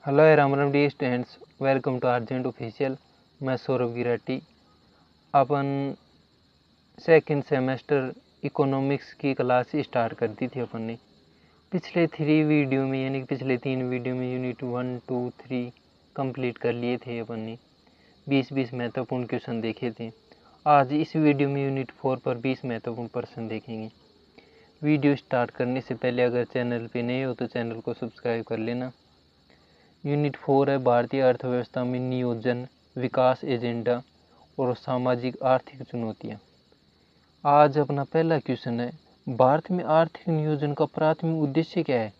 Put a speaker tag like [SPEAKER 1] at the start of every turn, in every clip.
[SPEAKER 1] Hello Ram Ram dear students, welcome to argent official. मैं सौरभ गिराटी। अपन second semester economics की class start कर दी थी अपन ने। पिछले 3 वीडियो में यानी कि पिछले 3 वीडियो में यूनिट 1, 2, 3 कंप्लीट कर लिए थे अपन ने। 20 महत्वपूर्ण क्वेश्चन देखे थे। आज इस वीडियो में यूनिट 4 पर 20 महत्वपूर्ण प्रश्न देखेंगे। वीडियो स्टार्ट करने से पहले अगर चैनल पे नए हो तो चैनल को सब्सक्राइब कर लेना। यूनिट 4 है भारतीय अर्थव्यवस्था में नियोजन, विकास एजेंडा और सामाजिक आर्थिक चुनौतियाँ। आज अपना पहला क्वेश्चन है, भारत में आर्थिक नियोजन का प्राथमिक उद्देश्य क्या है?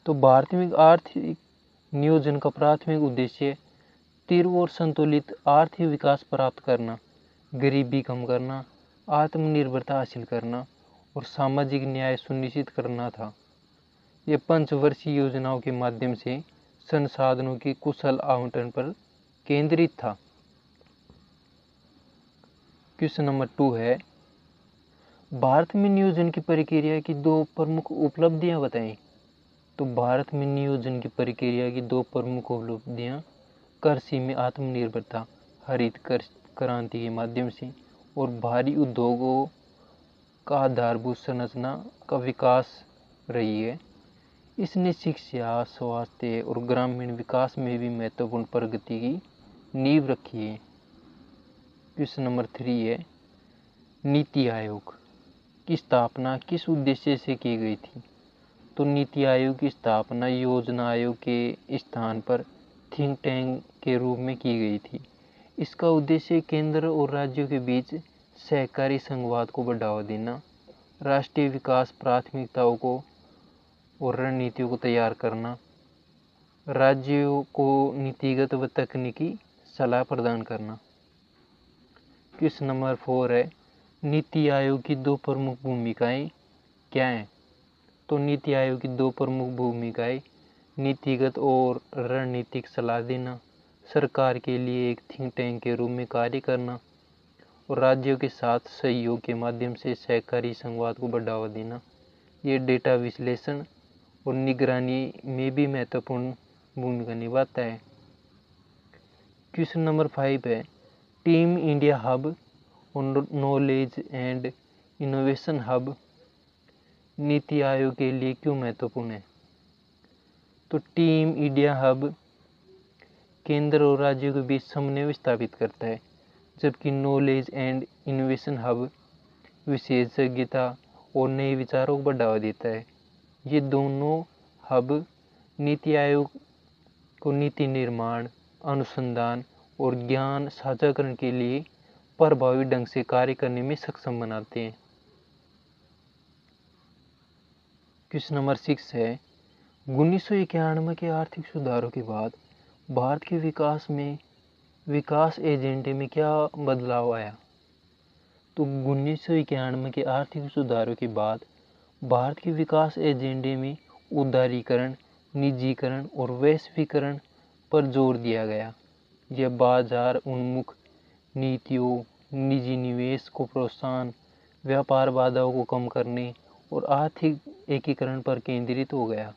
[SPEAKER 1] तो भारतीय आर्थिक नियोजन का प्राथमिक उद्देश्य तीव्र और संतुलित आर्थिक विकास प्राप्त करना, गरीबी कम करना, आत्मनिर्भरता हासिल करना और सामाजिक न्याय सुनिश्चित करना था। ये पंचवर्षीय योजनाओं के माध्यम से संसाधनों के कुशल आवंटन पर केंद्रित था। क्वेश्चन नंबर 2 है, भारत में नियोजन की प्रक्रिया की 2 प्रमुख उपलब्धियां बताएं। तो भारत में नियोजन की प्रक्रिया की 2 प्रमुख उपलब्धियां कृषि में आत्मनिर्भरता, हरित क्रांति के माध्यम से और भारी उद्योगों का आधारभूत संरचना का विकास रही है। इसने शिक्षा, स्वास्थ्य और ग्रामीण विकास में भी महत्वपूर्ण प्रगति की नींव रखी है। क्वेश्चन नंबर 3 है, नीति आयोग की स्थापना किस उद्देश्य से की गई थी? तो नीति आयोग की स्थापना योजना आयोग के स्थान पर थिंक टैंक के रूप में की गई थी। इसका उद्देश्य केंद्र और राज्यों के बीच सहकारी संवाद को बढ़ावा देना, राष्ट्रीय विकास प्राथमिकताओं को और रणनीतियों को तैयार करना, राज्यों को नीतिगत व तकनीकी सलाह प्रदान करना। क्वेश्चन नंबर 4 है, नीति आयोग की 2 प्रमुख भूमिकाएं क्या हैं? तो नीति आयोग की 2 प्रमुख भूमिकाएं नीतिगत और रणनीतिक सलाह देना, सरकार के लिए एक थिंक टैंक के रूप में कार्य करना और राज्यों के साथ सहयोग के माध्यम से सहकारी संवाद को बढ़ावा देना। ये डेटा विश्लेषण और निगरानी में भी महत्वपूर्ण भूमिका निभाता है। क्वेश्चन नंबर 5 है, टीम इंडिया हब और knowledge and innovation hub NITI Aayog के लिए क्यों महत्वपूर्ण है? तो टीम इंडिया हब केंद्र और राज्यों के बीच समन्वय स्थापित करता है, जबकि नॉलेज एंड इनोवेशन हब विशेषज्ञता और नए विचारों को बढ़ावा देता है। ये दोनों हब नीति आयोग को नीति निर्माण, अनुसंधान और ज्ञान साझाकरण के लिए प्रभावी ढंग से कार्य करने में सक्षम बनाते हैं। क्वेश्चन नंबर 6 है, 1991 के आर्थिक सुधारों के बाद भारत के विकास एजेंडे में क्या बदलाव आया? तो 1991 के आर्थिक सुधारों के बाद भारत के विकास एजेंडे में उदारीकरण, निजीकरण और वैश्वीकरण पर जोर दिया गया। यह बाजार उन्मुख नीतियों, निजी निवेश को प्रोत्साहन, व्यापार बाधाओं को कम करने और आर्थिक एकीकरण पर केंद्रित हो गया।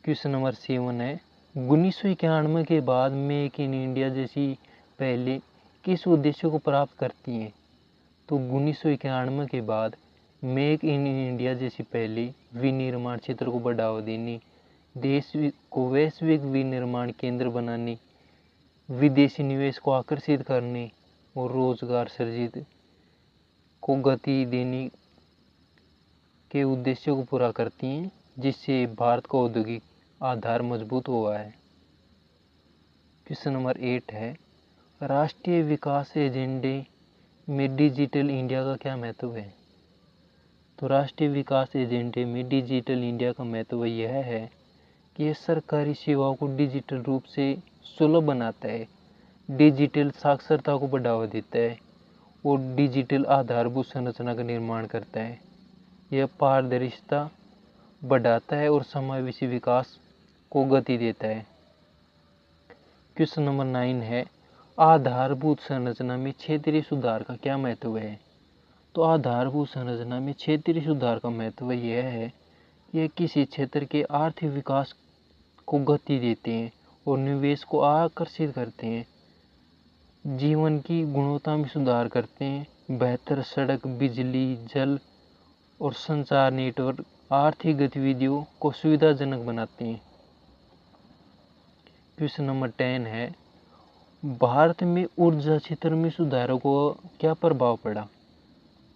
[SPEAKER 1] क्वेश्चन नंबर 7 है, 1991 के बाद मेक इन इंडिया जैसी पहले किस उद्देश्य को प्राप्त करती हैं? तो 1991 के बाद मेक इन इंडिया जैसी पहले विनिर्माण क्षेत्र को बढ़ावा देने, देश को वैश्विक विनिर्माण केंद्र बनाने, विदेशी निवेश को आकर्षित करने और रोजगार सृजित को गति देने के उद्देश्यों को पूरा करती हैं, जिससे भारत का औद्योगिक आधार मजबूत हुआ है। क्वेश्चन नंबर 8 है, राष्ट्रीय विकास एजेंडे में डिजिटल इंडिया का क्या महत्व है? तो राष्ट्रीय विकास एजेंडे में डिजिटल इंडिया का महत्व यह है कि यह सरकारी सेवाओं को डिजिटल रूप से सुलभ बनाता है, डिजिटल साक्षरता को बढ़ावा देता है और डिजिटल आधारभूत संरचना का निर्माण करता है। यह पारदर्शिता बढ़ाता है और समावेशी विकास को गति देता है। क्वेश्चन नंबर 9 है, आधारभूत संरचना में क्षेत्रीय सुधार का क्या महत्व है? तो आधारभूत संरचना में क्षेत्रीय सुधार का महत्व यह है ये किसी क्षेत्र के आर्थिक विकास को गति देते हैं और निवेश को आकर्षित करते हैं, जीवन की गुणवत्ता में सुधार करते हैं। बेहतर सड़क, बिजली, जल और संचार नेटवर्क आर्थिक गतिविधियों को सुविधाजनक बनाते हैं। क्वेश्चन नंबर 10 है, भारत में ऊर्जा क्षेत्र में सुधारों को क्या प्रभाव पड़ा?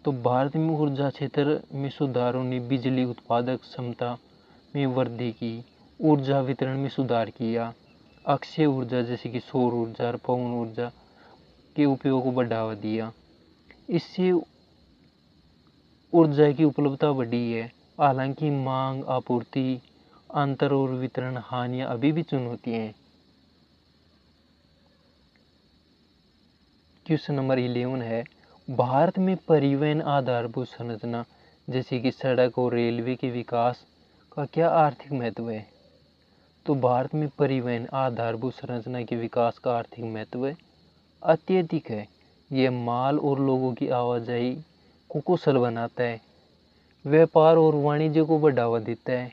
[SPEAKER 1] तो भारत में ऊर्जा क्षेत्र में सुधारों ने बिजली उत्पादक क्षमता में वृद्धि की, ऊर्जा वितरण में सुधार किया, अक्षय ऊर्जा जैसे कि सौर ऊर्जा और पवन ऊर्जा के उपयोग को बढ़ावा दिया। इससे ऊर्जा की उपलब्धता बढ़ी है। हालांकि मांग, आपूर्ति, अंतर और वितरण हानियां अभी भी चुनौती हैं। क्वेश्चन नंबर 11 है, भारत में परिवहन आधारभूत संरचना जैसे कि सड़क और रेलवे के विकास का क्या आर्थिक महत्व है? तो भारत में परिवहन आधारभूत संरचना के विकास का आर्थिक महत्व अत्यधिक है। यह माल और लोगों की आवाजाही को कुशल बनाता है, व्यापार और वाणिज्य को बढ़ावा देता है,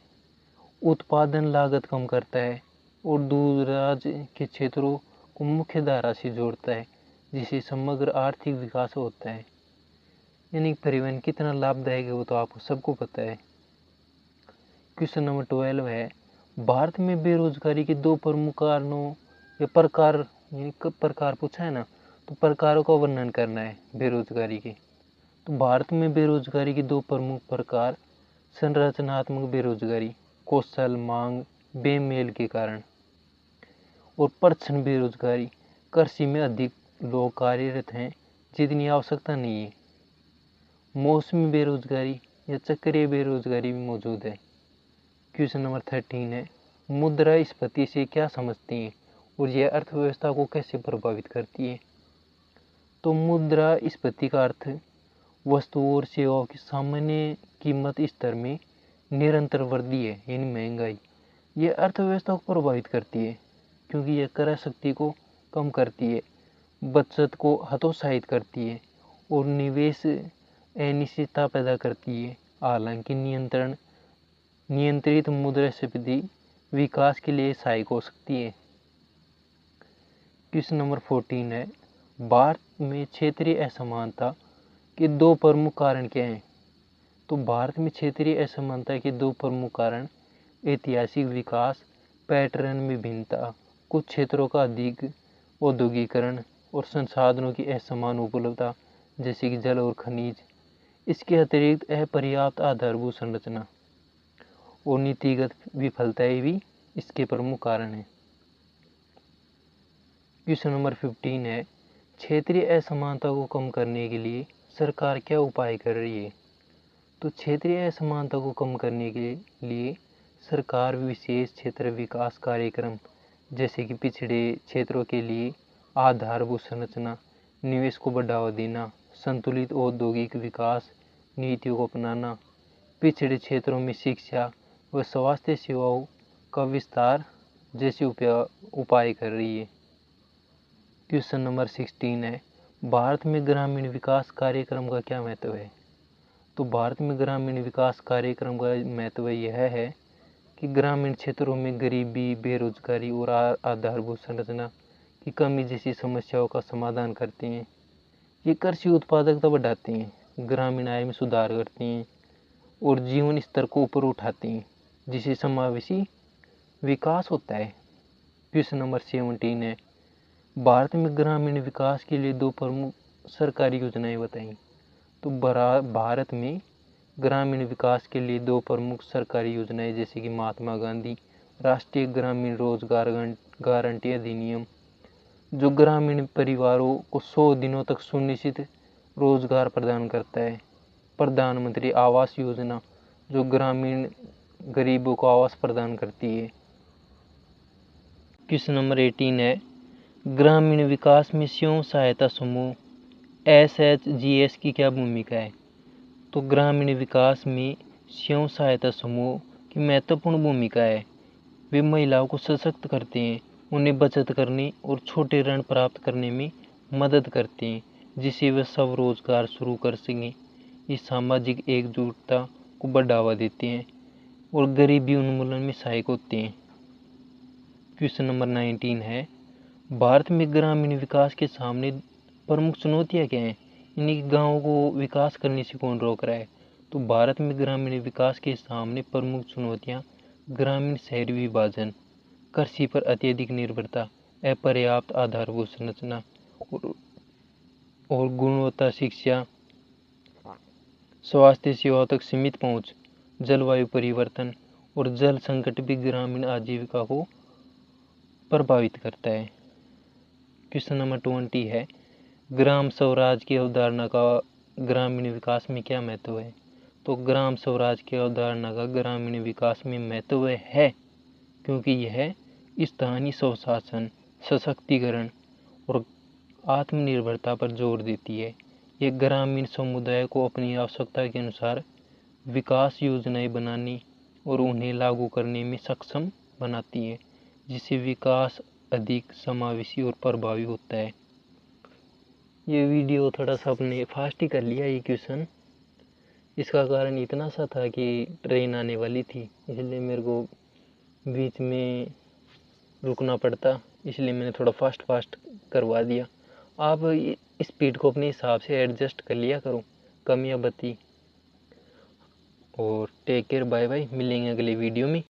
[SPEAKER 1] उत्पादन लागत कम करता है और दूरदराज के क्षेत्रों को मुख्य धारा से जोड़ता है, जिससे समग्र आर्थिक विकास होता है। यानी परिवहन कितना लाभदायक है वो तो आपको सबको पता है। क्वेश्चन नंबर 12 है, भारत में बेरोजगारी के दो प्रमुख कारणों या प्रकार, यानी प्रकार पूछा है ना, तो प्रकारों का वर्णन करना है बेरोजगारी के। तो भारत में बेरोजगारी के दो प्रमुख प्रकार संरचनात्मक बेरोजगारी, कौशल मांग बेमेल के कारण, और प्रच्छन्न बेरोजगारी, कृषि में अधिक लोग कार्यरत हैं जितनी आवश्यकता नहीं है। मौसमी बेरोजगारी या चक्रीय बेरोजगारी भी मौजूद है। क्वेश्चन नंबर 13 है, मुद्रास्फीति से क्या समझती हैं और यह अर्थव्यवस्था को कैसे प्रभावित करती है? तो मुद्रास्फीति का अर्थ वस्तुओं और सेवाओं की सामान्य कीमत स्तर में निरंतर वृद्धि है, यानी महंगाई। यह अर्थव्यवस्था को प्रभावित करती है क्योंकि यह क्रय शक्ति को कम करती है, बचत को हतोत्साहित करती है और निवेश अनिश्चितता पैदा करती है। हालांकि नियंत्रित मुद्रास्फीति विकास के लिए सहायक हो सकती है। क्वेश्चन नंबर 14 है, भारत में क्षेत्रीय असमानता के दो प्रमुख कारण क्या हैं? तो भारत में क्षेत्रीय असमानता के दो प्रमुख कारण ऐतिहासिक विकास पैटर्न में भिन्नता, कुछ क्षेत्रों का अधिक औद्योगिकरण और संसाधनों की असमान उपलब्धता जैसे कि जल और खनिज। इसके अतिरिक्त अपर्याप्त आधारभूत संरचना और नीतिगत विफलताएं भी इसके प्रमुख कारण हैं। क्वेश्चन नंबर 15 है, क्षेत्रीय असमानता को कम करने के लिए सरकार क्या उपाय कर रही है? तो क्षेत्रीय असमानता को कम करने के लिए सरकार विशेष क्षेत्र विकास कार्यक्रम जैसे कि पिछड़े क्षेत्रों के लिए आधारभूत संरचना, निवेश को बढ़ावा देना, संतुलित औद्योगिक विकास नीतियों को अपनाना, पिछड़े क्षेत्रों में शिक्षा व स्वास्थ्य सेवाओं का विस्तार जैसे उपाय कर रही है। क्वेश्चन नंबर 16 है, भारत में ग्रामीण विकास कार्यक्रम का क्या महत्व है? तो भारत में ग्रामीण विकास कार्यक्रम का महत्व यह है कि ग्रामीण क्षेत्रों में गरीबी, बेरोजगारी और आधारभूत संरचना की कमी जैसी समस्याओं का समाधान करते हैं। ये कृषि उत्पादकता बढ़ाते हैं, ग्रामीण आय में सुधार करते हैं और जीवन स्तर को ऊपर उठाते हैं, जिससे समावेशी विकास होता है। क्वेश्चन नंबर 17 है, भारत में ग्रामीण विकास के लिए दो प्रमुख सरकारी योजनाएं बताएं। तो भारत में ग्रामीण विकास के लिए दो प्रमुख सरकारी योजनाएं जैसे कि महात्मा गांधी राष्ट्रीय ग्रामीण रोजगार गारंटी अधिनियम जो ग्रामीण परिवारों को 100 दिनों तक सुनिश्चित रोजगार प्रदान करता है, प्रधानमंत्री आवास योजना जो ग्रामीण गरीबों को आवास प्रदान करती है। क्वेश्चन नंबर 18 है, ग्रामीण विकास में स्वयं सहायता समूह SHGS की क्या भूमिका है? तो ग्रामीण विकास में स्वयं सहायता समूह की महत्वपूर्ण भूमिका है। वे महिलाओं को सशक्त करते हैं, उन्हें बचत करने और छोटे ऋण प्राप्त करने में मदद करते हैं, जिससे वे स्वरोजगार शुरू कर सकें। ये सामाजिक एकजुटता को बढ़ावा देते हैं और गरीबी उन्मूलन में सहायक होते हैं। क्वेश्चन नंबर 19 है, भारत में ग्रामीण विकास के सामने प्रमुख चुनौतियाँ क्या हैं? यानी कि गाँवों को विकास करने से कौन रोक रहा है? तो भारत में ग्रामीण विकास के सामने प्रमुख चुनौतियाँ ग्रामीण शहरी विभाजन, कृषि पर अत्यधिक निर्भरता, अपर्याप्त आधारभूत संरचना और गुणवत्ता शिक्षा, स्वास्थ्य सेवाओं तक सीमित पहुंच, जलवायु परिवर्तन और जल संकट भी ग्रामीण आजीविका को प्रभावित करता है। क्वेश्चन नंबर 20 है, ग्राम स्वराज की अवधारणा का ग्रामीण विकास में क्या महत्व है? तो ग्राम स्वराज की अवधारणा का ग्रामीण विकास में महत्व है क्योंकि यह स्थानीय स्वशासन, सशक्तिकरण और आत्मनिर्भरता पर जोर देती है। ये ग्रामीण समुदाय को अपनी आवश्यकता के अनुसार विकास योजनाएं बनाने और उन्हें लागू करने में सक्षम बनाती है, जिससे विकास अधिक समावेशी और प्रभावी होता है। ये वीडियो थोड़ा सा अपने फास्ट ही कर लिया ये क्वेश्चन। इसका कारण इतना सा था कि ट्रेन आने वाली थी, इसलिए मेरे को बीच में रुकना पड़ता, इसलिए मैंने थोड़ा फास्ट करवा दिया। आप स्पीड को अपने हिसाब से एडजस्ट कर लिया करो, कम या बत्ती। और टेक केयर, बाय बाय, मिलेंगे अगले वीडियो में।